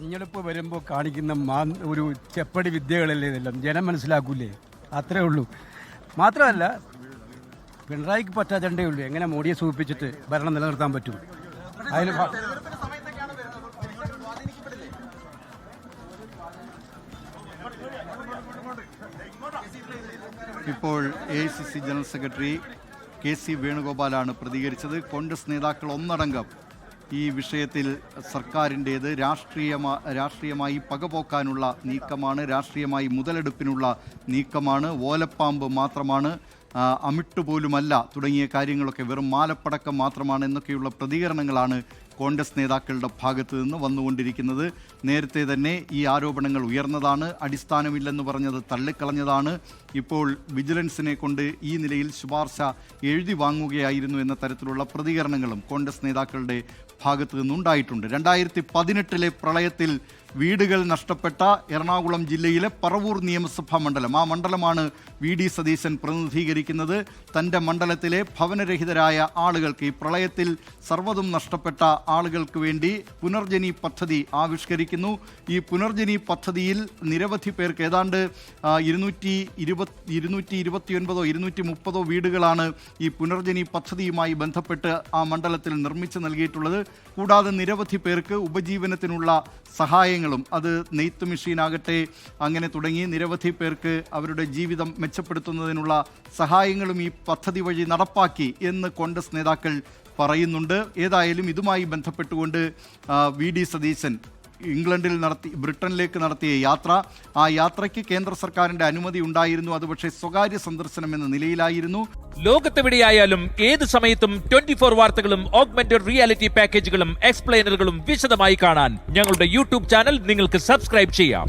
തെരഞ്ഞെടുപ്പ് വരുമ്പോൾ കാണിക്കുന്ന ഒരു ചെപ്പടി വിദ്യകളല്ലേ ഇതെല്ലാം, ജനം മനസ്സിലാക്കൂലേ? അത്രേ ഉള്ളൂ. മാത്രമല്ല, പിണറായിക്ക് പറ്റാത്തണ്ടേ ഉള്ളൂ എങ്ങനെ മോഡിയെ സൂചിപ്പിച്ചിട്ട് ഭരണം നിലനിർത്താൻ പറ്റും. അതിന് ഇപ്പോൾ AICC ജനറൽ സെക്രട്ടറി KC വേണുഗോപാലാണ് പ്രതികരിച്ചത്. കോൺഗ്രസ് നേതാക്കൾ ഒന്നടങ്കം ഈ വിഷയത്തിൽ സർക്കാരിൻ്റേത് രാഷ്ട്രീയമായി പകപോക്കാനുള്ള നീക്കമാണ്, രാഷ്ട്രീയമായി മുതലെടുപ്പിനുള്ള നീക്കമാണ്, ഓലപ്പാമ്പ് മാത്രമാണ്, അമിട്ടുപോലുമല്ല തുടങ്ങിയ കാര്യങ്ങളൊക്കെ വെറും മാലപ്പടക്കം മാത്രമാണ് എന്നൊക്കെയുള്ള പ്രതികരണങ്ങളാണ് കോൺഗ്രസ് നേതാക്കളുടെ ഭാഗത്ത് നിന്ന് വന്നുകൊണ്ടിരിക്കുന്നത്. നേരത്തെ തന്നെ ഈ ആരോപണങ്ങൾ ഉയർന്നതാണ്, അടിസ്ഥാനമില്ലെന്ന് പറഞ്ഞത് തള്ളിക്കളഞ്ഞതാണ്. ഇപ്പോൾ വിജിലൻസിനെ കൊണ്ട് ഈ നിലയിൽ ശുപാർശ എഴുതി വാങ്ങുകയായിരുന്നു എന്ന തരത്തിലുള്ള പ്രതികരണങ്ങളും കോൺഗ്രസ് നേതാക്കളുടെ ഭാഗത്തു നിന്നുണ്ടായിട്ടുണ്ട്. 2018 പ്രളയത്തിൽ വീടുകൾ നഷ്ടപ്പെട്ട എറണാകുളം ജില്ലയിലെ പറവൂർ നിയമസഭാ മണ്ഡലം, ആ മണ്ഡലമാണ് VD സതീശൻ പ്രതിനിധീകരിക്കുന്നത്. തൻ്റെ മണ്ഡലത്തിലെ ഭവനരഹിതരായ ആളുകൾക്ക്, ഈ പ്രളയത്തിൽ സർവ്വതും നഷ്ടപ്പെട്ട ആളുകൾക്ക് വേണ്ടി പുനർജനി പദ്ധതി ആവിഷ്കരിക്കുന്നു. ഈ പുനർജനി പദ്ധതിയിൽ നിരവധി പേർക്ക്, ഏതാണ്ട് 229 230 വീടുകളാണ് ഈ പുനർജനി പദ്ധതിയുമായി ബന്ധപ്പെട്ട് ആ മണ്ഡലത്തിൽ നിർമ്മിച്ച് നൽകിയിട്ടുള്ളത്. കൂടാതെ നിരവധി പേർക്ക് ഉപജീവനത്തിനുള്ള സഹായങ്ങളും, അത് നെയ്ത്ത് മെഷീനാകട്ടെ, അങ്ങനെ തുടങ്ങി നിരവധി പേർക്ക് അവരുടെ ജീവിതം മെച്ചപ്പെടുത്തുന്നതിനുള്ള സഹായങ്ങളും ഈ പദ്ധതി വഴി നടപ്പാക്കി എന്ന് കോൺഗ്രസ് നേതാക്കൾ പറയുന്നുണ്ട്. ഏതായാലും ഇതുമായി ബന്ധപ്പെട്ടുകൊണ്ട് VD സതീശൻ ബ്രിട്ടനിലേക്ക് നടത്തിയ യാത്ര, ആ യാത്രയ്ക്ക് കേന്ദ്ര സർക്കാരിന്റെ അനുമതി ഉണ്ടായിരുന്നു. അത് പക്ഷേ സ്വകാര്യ സന്ദർശനം എന്ന നിലയിലായിരുന്നു. ലോകത്തെവിടെയായാലും ഏത് സമയത്തും 24 വാർത്തകളും ഓഗ്മെന്റഡ് റിയാലിറ്റി പാക്കേജുകളും എക്സ്പ്ലെയിനറുകളും വിശദമായി കാണാൻ ഞങ്ങളുടെ YouTube ചാനൽ നിങ്ങൾക്ക് സബ്സ്ക്രൈബ് ചെയ്യാം.